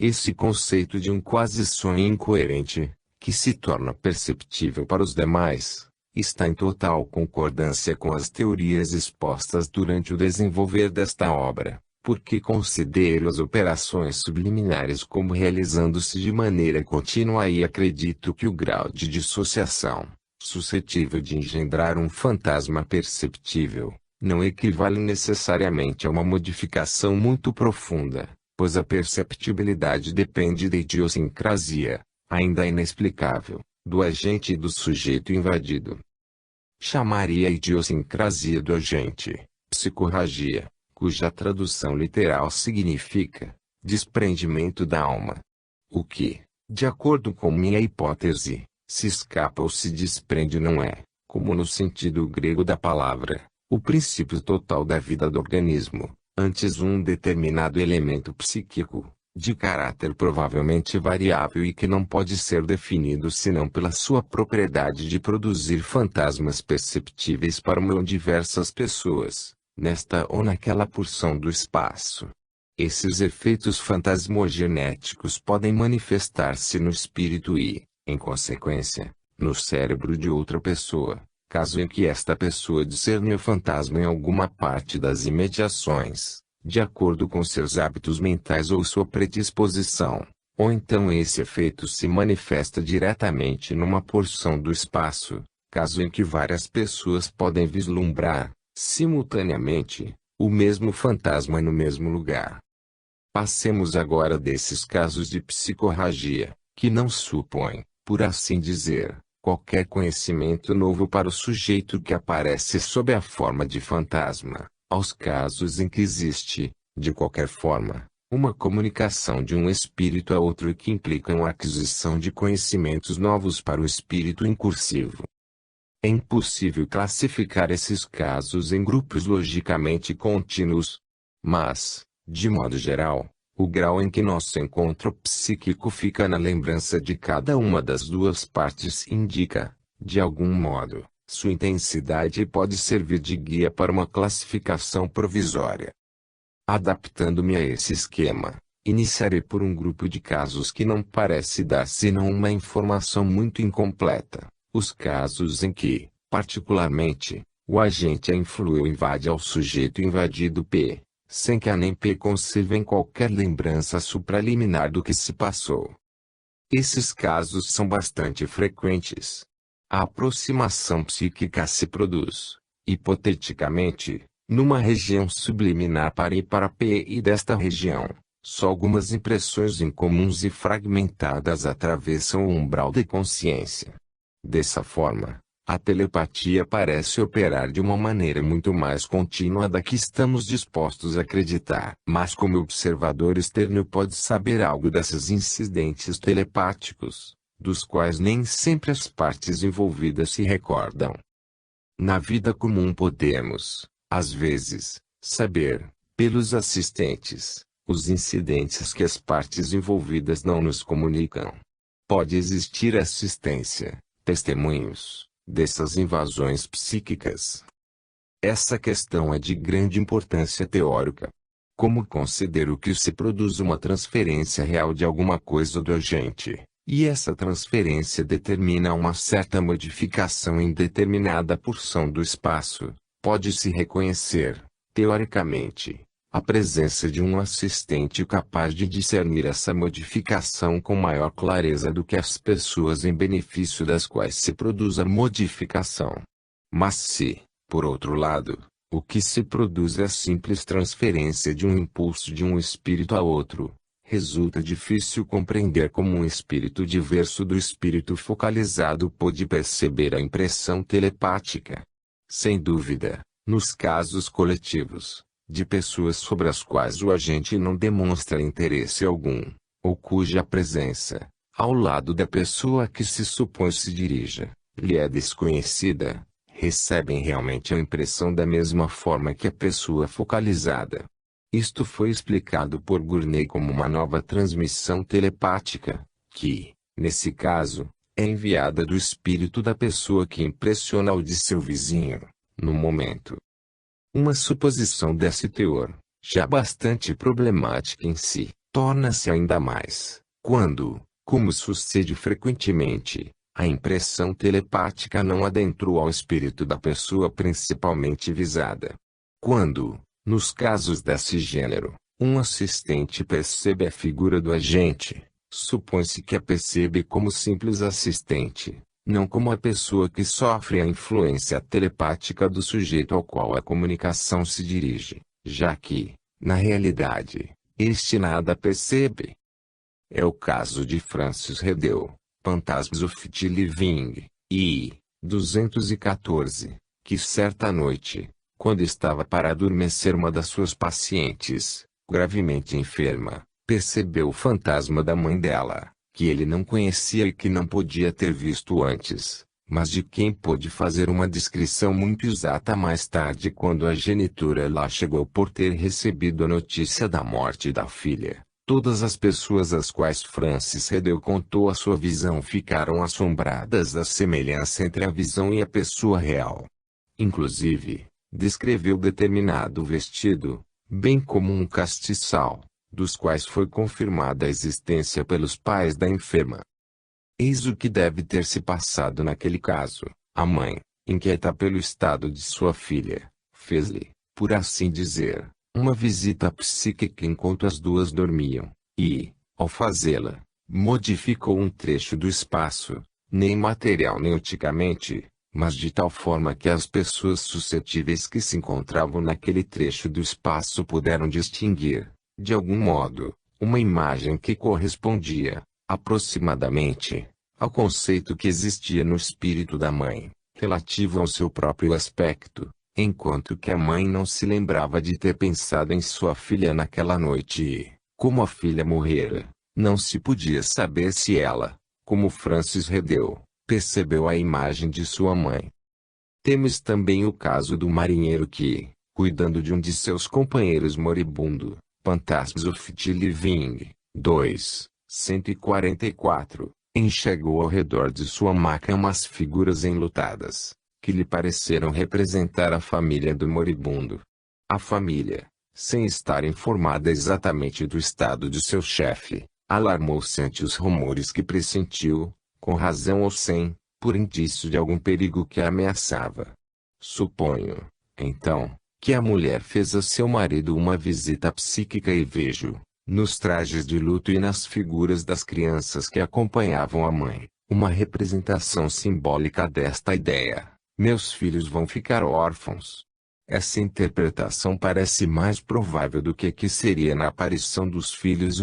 Esse conceito de um quase sonho incoerente, que se torna perceptível para os demais, está em total concordância com as teorias expostas durante o desenvolver desta obra, porque considero as operações subliminares como realizando-se de maneira contínua e acredito que o grau de dissociação, suscetível de engendrar um fantasma perceptível, não equivale necessariamente a uma modificação muito profunda, pois a perceptibilidade depende da idiosincrasia, ainda inexplicável, do agente e do sujeito invadido. Chamaria a idiosincrasia do agente, psicorragia, cuja tradução literal significa desprendimento da alma. O que, de acordo com minha hipótese, se escapa ou se desprende não é, como no sentido grego da palavra, o princípio total da vida do organismo, antes um determinado elemento psíquico, de caráter provavelmente variável e que não pode ser definido senão pela sua propriedade de produzir fantasmas perceptíveis para uma ou diversas pessoas, nesta ou naquela porção do espaço. Esses efeitos fantasmogenéticos podem manifestar-se no espírito e, em consequência, no cérebro de outra pessoa, caso em que esta pessoa discerne o fantasma em alguma parte das imediações, de acordo com seus hábitos mentais ou sua predisposição, ou então esse efeito se manifesta diretamente numa porção do espaço, caso em que várias pessoas podem vislumbrar, simultaneamente, o mesmo fantasma no mesmo lugar. Passemos agora desses casos de psicorragia, que não supõem, por assim dizer, qualquer conhecimento novo para o sujeito que aparece sob a forma de fantasma, aos casos em que existe, de qualquer forma, uma comunicação de um espírito a outro e que implicam a aquisição de conhecimentos novos para o espírito incursivo. É impossível classificar esses casos em grupos logicamente contínuos, mas, de modo geral, o grau em que nosso encontro psíquico fica na lembrança de cada uma das duas partes indica, de algum modo, sua intensidade e pode servir de guia para uma classificação provisória. Adaptando-me a esse esquema, iniciarei por um grupo de casos que não parece dar senão uma informação muito incompleta. Os casos em que, particularmente, o agente A influiu ou invade ao sujeito invadido P, sem que A nem P conservem qualquer lembrança supraliminar do que se passou. Esses casos são bastante frequentes. A aproximação psíquica se produz, hipoteticamente, numa região subliminar para I para P e desta região, só algumas impressões incomuns e fragmentadas atravessam o umbral da consciência. Dessa forma, a telepatia parece operar de uma maneira muito mais contínua da que estamos dispostos a acreditar. Mas como observador externo pode saber algo desses incidentes telepáticos, dos quais nem sempre as partes envolvidas se recordam. Na vida comum podemos, às vezes, saber, pelos assistentes, os incidentes que as partes envolvidas não nos comunicam. Pode existir assistência, testemunhos, dessas invasões psíquicas. Essa questão é de grande importância teórica. Como considero que se produz uma transferência real de alguma coisa do agente, e essa transferência determina uma certa modificação em determinada porção do espaço, pode-se reconhecer, teoricamente, a presença de um assistente capaz de discernir essa modificação com maior clareza do que as pessoas em benefício das quais se produz a modificação. Mas se, por outro lado, o que se produz é a simples transferência de um impulso de um espírito a outro, resulta difícil compreender como um espírito diverso do espírito focalizado pôde perceber a impressão telepática. Sem dúvida, nos casos coletivos, de pessoas sobre as quais o agente não demonstra interesse algum, ou cuja presença, ao lado da pessoa a que se supõe se dirija, lhe é desconhecida, recebem realmente a impressão da mesma forma que a pessoa focalizada. Isto foi explicado por Gurney como uma nova transmissão telepática, que, nesse caso, é enviada do espírito da pessoa que impressiona o de seu vizinho, no momento. Uma suposição desse teor, já bastante problemática em si, torna-se ainda mais, quando, como sucede frequentemente, a impressão telepática não adentrou ao espírito da pessoa principalmente visada. Quando, nos casos desse gênero, um assistente percebe a figura do agente, supõe-se que a percebe como simples assistente, não como a pessoa que sofre a influência telepática do sujeito ao qual a comunicação se dirige, já que, na realidade, este nada percebe. É o caso de Francis Redel, Phantasms of the Living, I. 214, que certa noite, quando estava para adormecer uma das suas pacientes, gravemente enferma, percebeu o fantasma da mãe dela, que ele não conhecia e que não podia ter visto antes, mas de quem pôde fazer uma descrição muito exata mais tarde quando a genitora lá chegou por ter recebido a notícia da morte da filha. Todas as pessoas às quais Francis Redel contou a sua visão ficaram assombradas da semelhança entre a visão e a pessoa real. Inclusive, descreveu determinado vestido, bem como um castiçal, dos quais foi confirmada a existência pelos pais da enferma. Eis o que deve ter se passado naquele caso. A mãe, inquieta pelo estado de sua filha, fez-lhe, por assim dizer, uma visita psíquica enquanto as duas dormiam, e, ao fazê-la, modificou um trecho do espaço, nem material nem oticamente, mas de tal forma que as pessoas suscetíveis que se encontravam naquele trecho do espaço puderam distinguir, de algum modo, uma imagem que correspondia, aproximadamente, ao conceito que existia no espírito da mãe, relativo ao seu próprio aspecto, enquanto que a mãe não se lembrava de ter pensado em sua filha naquela noite e, como a filha morrera, não se podia saber se ela, como Francis Redel, percebeu a imagem de sua mãe. Temos também o caso do marinheiro que, cuidando de um de seus companheiros moribundo, Phantasms of the Living, 2, 144, enxergou ao redor de sua maca umas figuras enlutadas, que lhe pareceram representar a família do moribundo. A família, sem estar informada exatamente do estado de seu chefe, alarmou-se ante os rumores que pressentiu, com razão ou sem, por indício de algum perigo que a ameaçava. Suponho, então, que a mulher fez a seu marido uma visita psíquica e vejo, nos trajes de luto e nas figuras das crianças que acompanhavam a mãe, uma representação simbólica desta ideia: meus filhos vão ficar órfãos. Essa interpretação parece mais provável do que seria na aparição dos filhos